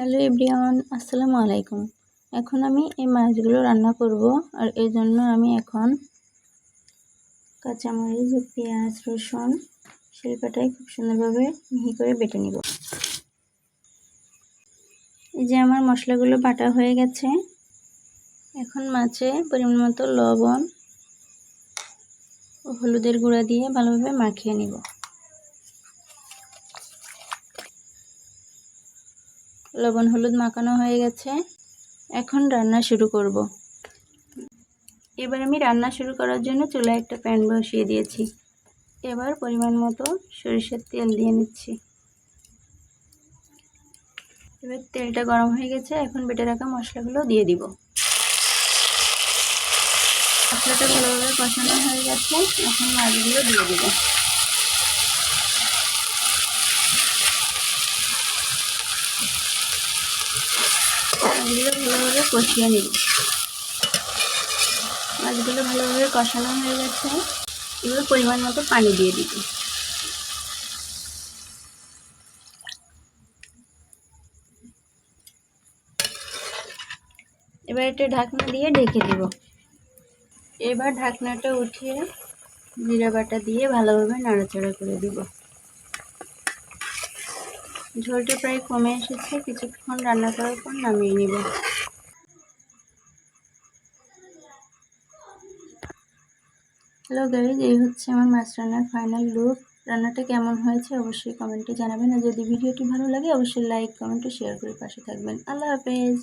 Hello everyone, আসসালামু আলাইকুম। এখন আমি এই মাছগুলো রান্না করব, আর এই জন্য আমি এখন কাঁচামরিচ, পেঁয়াজ, রসুন শিলপাটায় খুব সুন্দরভাবে মিহি করে বেটে নিব। এই যে আমার মশলাগুলো বাটা হয়ে গেছে। এখন মাছে পরিমাণ মতো লবণ ও হলুদের গুঁড়া দিয়ে ভালোভাবে মাখিয়ে নিব। লবণ হলুদ মাখানো হয়ে গেছে, এখন রান্না শুরু করব। এবার আমি রান্না শুরু করার জন্য চুলায় একটা প্যান বসিয়ে দিয়েছি। এবার পরিমাণ মতো সরিষার তেল দিয়ে নিচ্ছি। এবার তেলটা গরম হয়ে গেছে, এখন বেটে রাখা মশলাগুলো দিয়ে দিব। মশলাটা ভালোভাবে কষানো হয়ে গেছে, এখন মাছগুলো দিয়ে দিব। মাছগুলো ভালোভাবে কষিয়ে নিব। মাছগুলো ভালোভাবে কষানো হয়ে গেছে, এবার পরিমাণ মতো পানি দিয়ে দিব। এবার এটা ঢাকনা দিয়ে ঢেকে দিব। এবার ঢাকনাটা উঠিয়ে জিরা বাটা দিয়ে ভালোভাবে নাড়াচাড়া করে দিব। ঝোলটা প্রায় কমে এসেছে, কিছুক্ষণ রান্না করার পর নামিয়ে নিব। হ্যালো গাইজ, এই হচ্ছে আমার মাছ রান্নার ফাইনাল লুক। রান্নাটা কেমন হয়েছে অবশ্যই কমেন্টে জানাবেন, আর যদি ভিডিওটি ভালো লাগে অবশ্যই লাইক, কমেন্ট ও শেয়ার করে পাশে থাকবেন। আল্লাহ হাফেজ।